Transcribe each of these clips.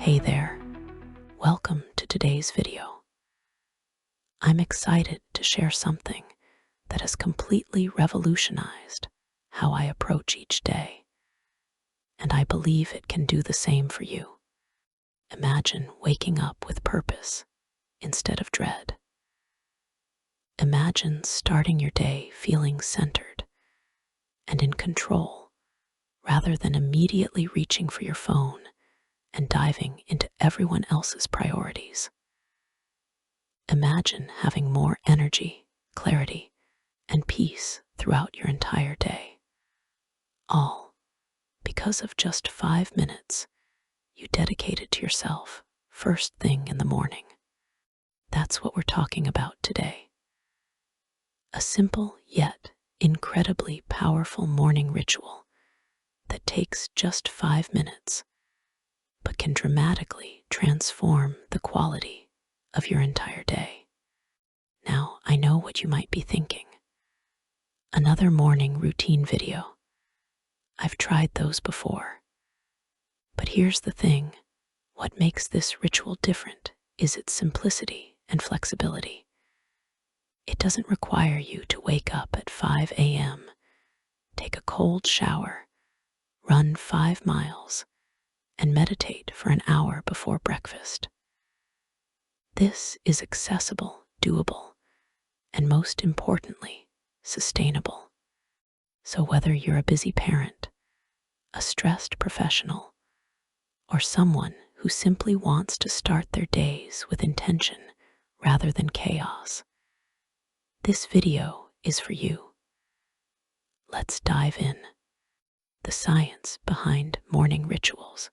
Hey there, welcome to today's video. I'm excited to share something that has completely revolutionized how I approach each day, and I believe it can do the same for you. Imagine waking up with purpose instead of dread. Imagine starting your day feeling centered and in control rather than immediately reaching for your phone and diving into everyone else's priorities. Imagine having more energy, clarity, and peace throughout your entire day. All because of just 5 minutes you dedicated to yourself first thing in the morning. That's what we're talking about today. A simple yet incredibly powerful morning ritual that takes just 5 minutes but can dramatically transform the quality of your entire day. Now, I know what you might be thinking. Another morning routine video. I've tried those before. But here's the thing. What makes this ritual different is its simplicity and flexibility. It doesn't require you to wake up at 5 a.m., take a cold shower, run 5 miles, and meditate for an hour before breakfast. This is accessible, doable, and most importantly, sustainable. So whether you're a busy parent, a stressed professional, or someone who simply wants to start their days with intention rather than chaos, this video is for you. Let's dive in. The science behind morning rituals.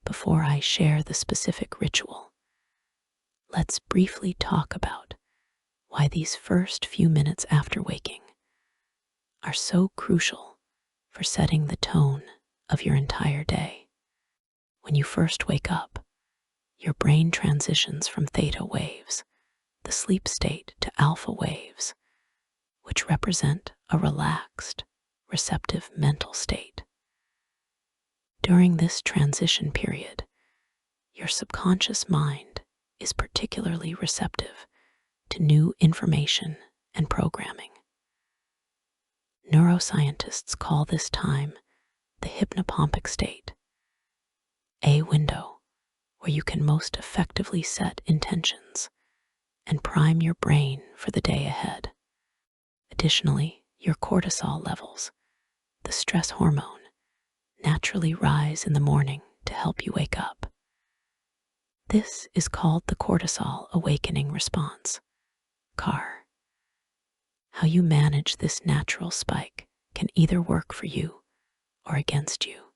Before I share the specific ritual, let's briefly talk about why these first few minutes after waking are so crucial for setting the tone of your entire day. When you first wake up, your brain transitions from theta waves, the sleep state, to alpha waves, which represent a relaxed, receptive mental state. During this transition period, your subconscious mind is particularly receptive to new information and programming. Neuroscientists call this time the hypnopompic state, a window where you can most effectively set intentions and prime your brain for the day ahead. Additionally, your cortisol levels, the stress hormone, naturally rise in the morning to help you wake up. This is called the cortisol awakening response, CAR. How you manage this natural spike can either work for you or against you.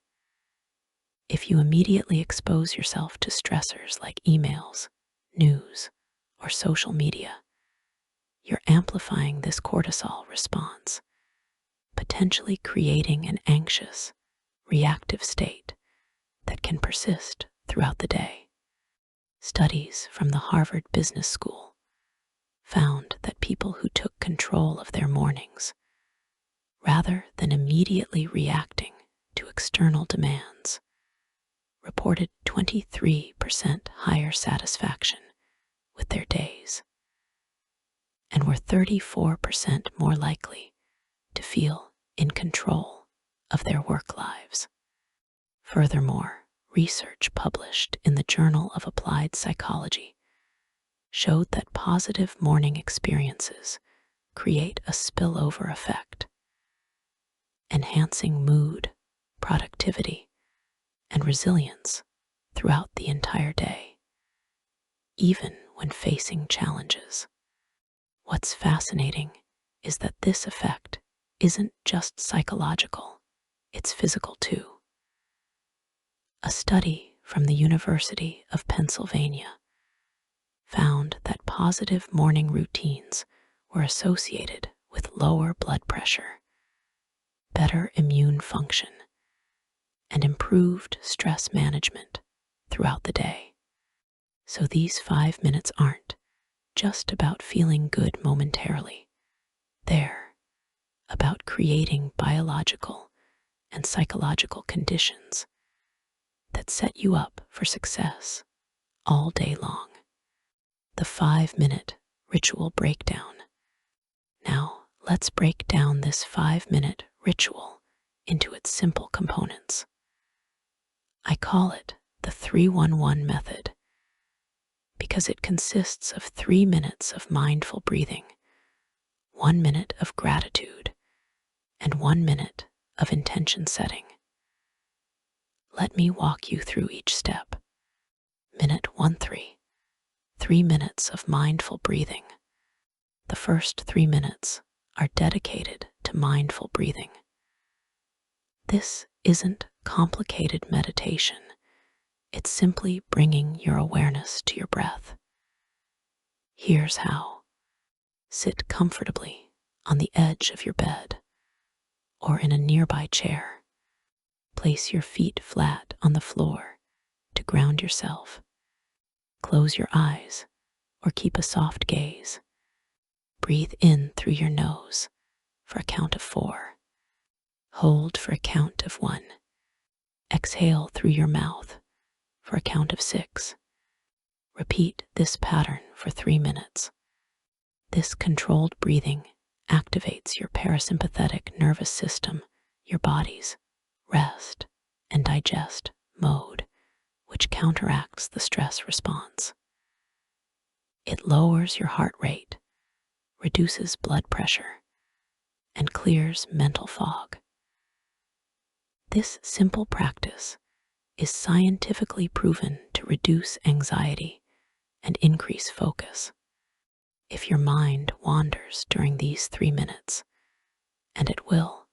If you immediately expose yourself to stressors like emails, news, or social media, you're amplifying this cortisol response, potentially creating an anxious, reactive state that can persist throughout the day. Studies from the Harvard Business School found that people who took control of their mornings, rather than immediately reacting to external demands, reported 23% higher satisfaction with their days and were 34% more likely to feel in control of their work lives. Furthermore, research published in the Journal of Applied Psychology showed that positive morning experiences create a spillover effect, enhancing mood, productivity, and resilience throughout the entire day, even when facing challenges. What's fascinating is that this effect isn't just psychological, it's physical too. A study from the University of Pennsylvania found that positive morning routines were associated with lower blood pressure, better immune function, and improved stress management throughout the day. So these 5 minutes aren't just about feeling good momentarily. They're about creating biological and psychological conditions that set you up for success all day long. The 5-minute ritual breakdown. Now, let's break down this 5-minute ritual into its simple components. I call it the 3-1-1 method because it consists of 3 minutes of mindful breathing, 1 minute of gratitude, and 1 minute of intention setting. Let me walk you through each step. Minute 1-3, 3 minutes of mindful breathing. The first 3 minutes are dedicated to mindful breathing. This isn't complicated meditation. It's simply bringing your awareness to your breath. Here's how. Sit comfortably on the edge of your bed or in a nearby chair. Place your feet flat on the floor to ground yourself. Close your eyes or keep a soft gaze. Breathe in through your nose for a count of 4. Hold for a count of 1. Exhale through your mouth for a count of 6. Repeat this pattern for 3 minutes. This controlled breathing activates your parasympathetic nervous system, your body's rest and digest mode, which counteracts the stress response. It lowers your heart rate, reduces blood pressure, and clears mental fog. This simple practice is scientifically proven to reduce anxiety and increase focus. If your mind wanders during these 3 minutes, and it will,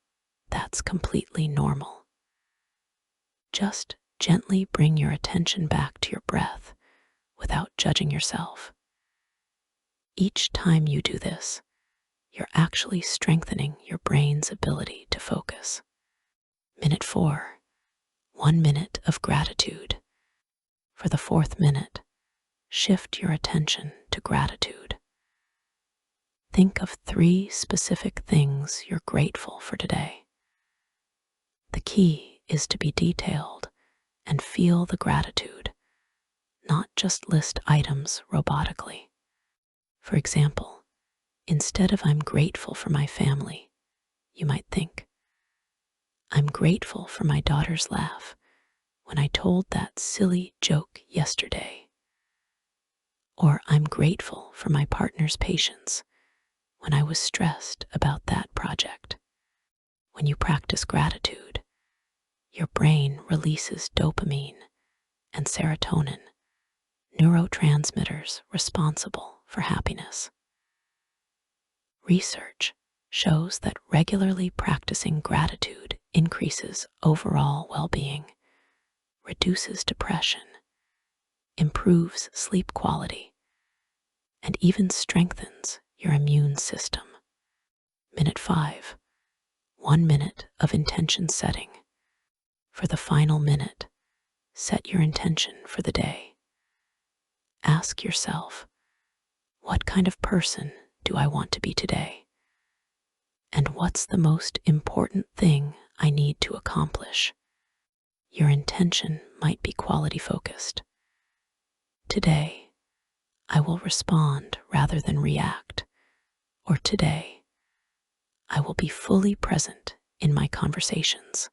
that's completely normal. Just gently bring your attention back to your breath without judging yourself. Each time you do this, you're actually strengthening your brain's ability to focus. Minute 4, 1 minute of gratitude. For the 4th minute, shift your attention to gratitude. Think of 3 specific things you're grateful for today. The key is to be detailed and feel the gratitude, not just list items robotically. For example, instead of "I'm grateful for my family," you might think, "I'm grateful for my daughter's laugh when I told that silly joke yesterday." Or "I'm grateful for my partner's patience when I was stressed about that project." When you practice gratitude, your brain releases dopamine and serotonin, neurotransmitters responsible for happiness. Research shows that regularly practicing gratitude increases overall well-being, reduces depression, improves sleep quality, and even strengthens your immune system. Minute 5, 1 minute of intention setting. For the final minute, set your intention for the day. Ask yourself, what kind of person do I want to be today? And what's the most important thing I need to accomplish? Your intention might be quality focused. Today, I will respond rather than react. Or today, I will be fully present in my conversations.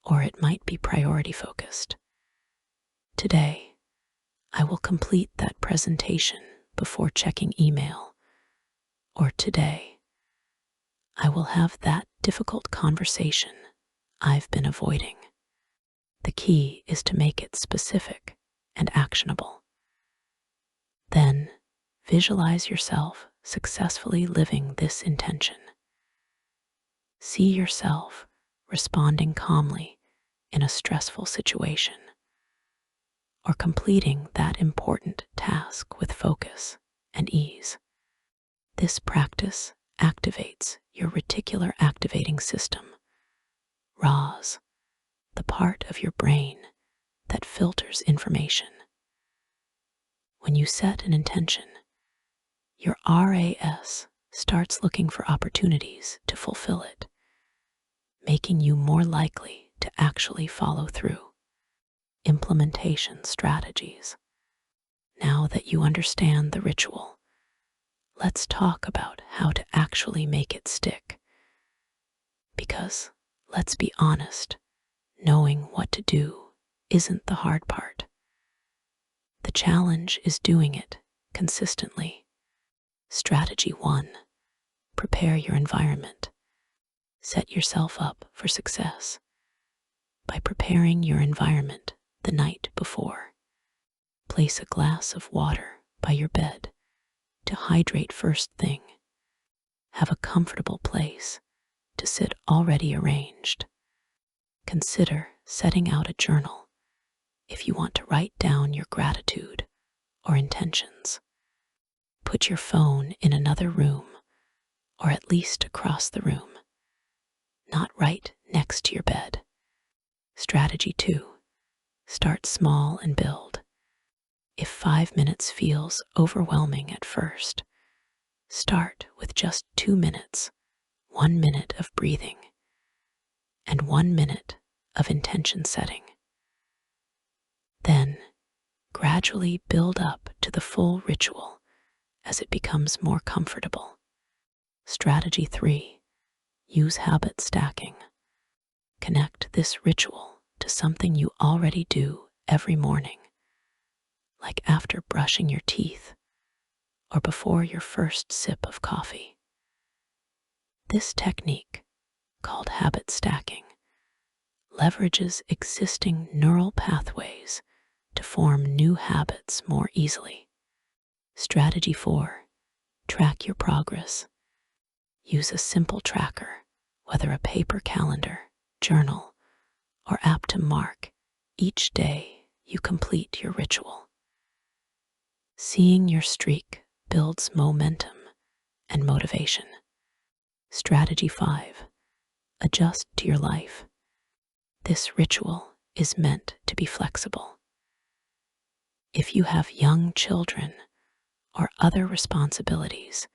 Or it might be priority focused. Today, I will complete that presentation before checking email. Or today, I will have that difficult conversation I've been avoiding. The key is to make it specific and actionable. Then, visualize yourself successfully living this intention. See yourself responding calmly in a stressful situation, or completing that important task with focus and ease. This practice activates your reticular activating system, RAS, the part of your brain that filters information. When you set an intention, your RAS starts looking for opportunities to fulfill it, making you more likely to actually follow through. implementation strategies. Now that you understand the ritual, let's talk about how to actually make it stick. Because, let's be honest, knowing what to do isn't the hard part. The challenge is doing it consistently. Strategy 1. Prepare your environment. Set yourself up for success by preparing your environment the night before. Place a glass of water by your bed to hydrate first thing. Have a comfortable place to sit already arranged. Consider setting out a journal if you want to write down your gratitude or intentions. Put your phone in another room, or at least across the room, not right next to your bed. Strategy 2. Start small and build. If 5 minutes feels overwhelming at first, start with just 2 minutes, 1 minute of breathing, and 1 minute of intention setting. Then, gradually build up to the full ritual as it becomes more comfortable. Strategy 3. Use habit stacking. Connect this ritual to something you already do every morning, like after brushing your teeth or before your first sip of coffee. This technique, called habit stacking, leverages existing neural pathways to form new habits more easily. Strategy 4. Track your progress. Use a simple tracker, whether a paper calendar, journal, or app, to mark each day you complete your ritual. Seeing your streak builds momentum and motivation. Strategy 5. Adjust to your life. This ritual is meant to be flexible. If you have young children or other responsibilities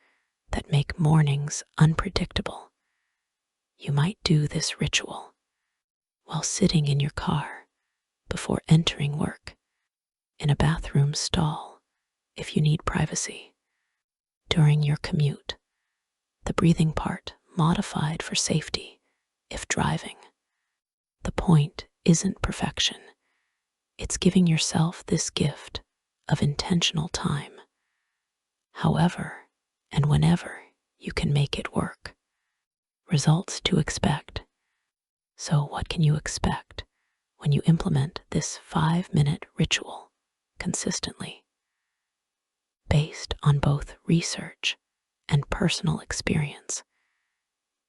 that make mornings unpredictable, you might do this ritual while sitting in your car, before entering work, in a bathroom stall if you need privacy, during your commute, the breathing part modified for safety if driving. The point isn't perfection. It's giving yourself this gift of intentional time, however and whenever you can make it work. Results to expect. So what can you expect when you implement this 5-minute ritual consistently? Based on both research and personal experience,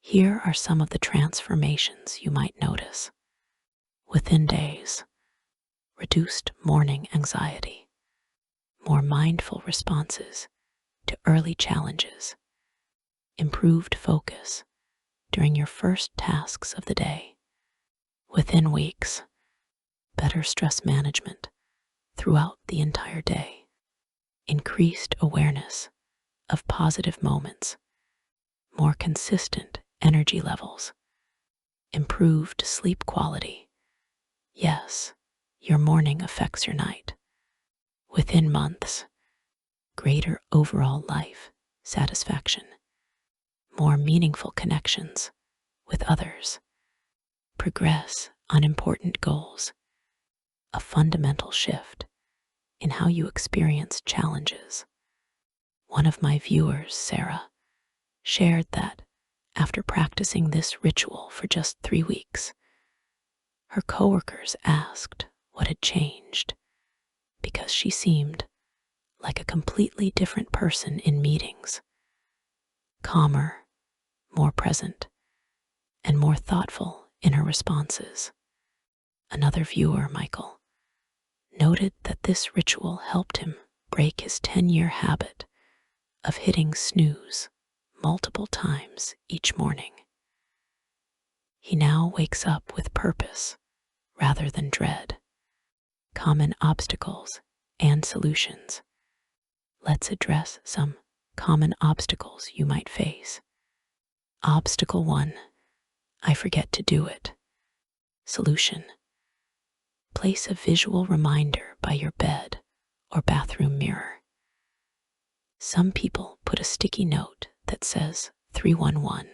here are some of the transformations you might notice. Within days, reduced morning anxiety, more mindful responses to early challenges, improved focus during your first tasks of the day. Within weeks, better stress management throughout the entire day, increased awareness of positive moments, more consistent energy levels, improved sleep quality. Yes, your morning affects your night. Within months, greater overall life satisfaction, more meaningful connections with others, progress on important goals, a fundamental shift in how you experience challenges. One of my viewers, Sarah, shared that after practicing this ritual for just 3 weeks, her coworkers asked what had changed because she seemed like a completely different person in meetings, calmer, more present, and more thoughtful in her responses. Another viewer, Michael, noted that this ritual helped him break his 10-year habit of hitting snooze multiple times each morning. He now wakes up with purpose rather than dread. Common obstacles and solutions. Let's address some common obstacles you might face. Obstacle 1. I forget to do it. Solution. Place a visual reminder by your bed or bathroom mirror. Some people put a sticky note that says 311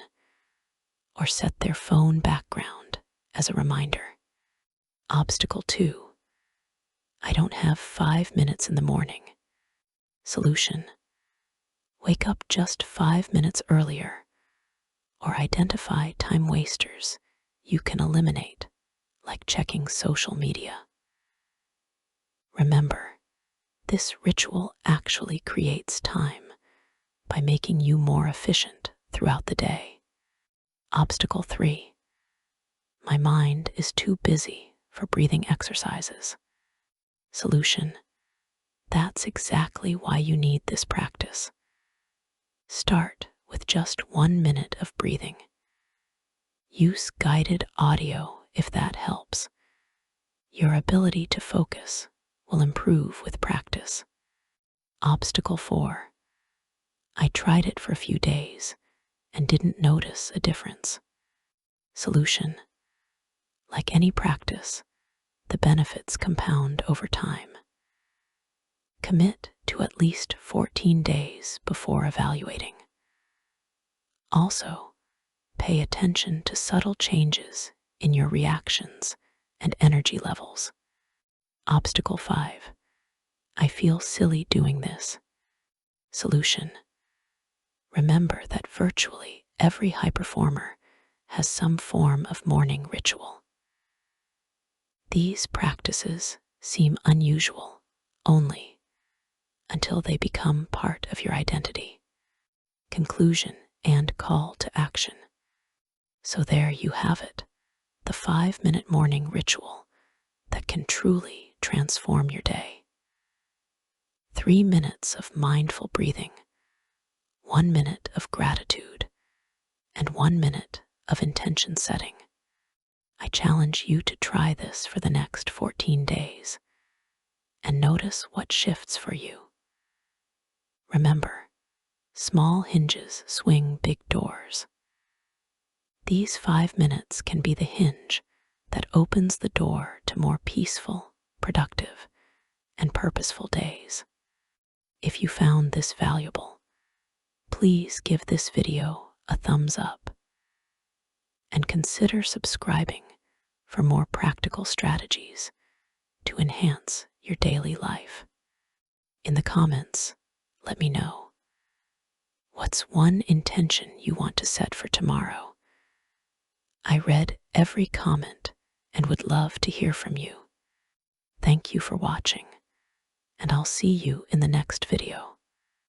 or set their phone background as a reminder. Obstacle 2. I don't have 5 minutes in the morning. Solution: wake up just 5 minutes earlier or identify time wasters you can eliminate, like checking social media. Remember, this ritual actually creates time by making you more efficient throughout the day. Obstacle 3. My mind is too busy for breathing exercises. Solution: that's exactly why you need this practice. Start with just 1 minute of breathing. Use guided audio if that helps. Your ability to focus will improve with practice. Obstacle 4. I tried it for a few days and didn't notice a difference. Solution: like any practice, the benefits compound over time. Commit to at least 14 days before evaluating. Also, pay attention to subtle changes in your reactions and energy levels. Obstacle 5. I feel silly doing this. Solution: remember that virtually every high performer has some form of morning ritual. These practices seem unusual only until they become part of your identity. Conclusion and call to action. So there you have it, the 5-minute morning ritual that can truly transform your day. 3 minutes of mindful breathing, 1 minute of gratitude, and 1 minute of intention setting. I challenge you to try this for the next 14 days and notice what shifts for you. Remember, small hinges swing big doors. These 5 minutes can be the hinge that opens the door to more peaceful, productive, and purposeful days. If you found this valuable, please give this video a thumbs up and consider subscribing for more practical strategies to enhance your daily life. In the comments, let me know, what's one intention you want to set for tomorrow? I read every comment and would love to hear from you. Thank you for watching, and I'll see you in the next video.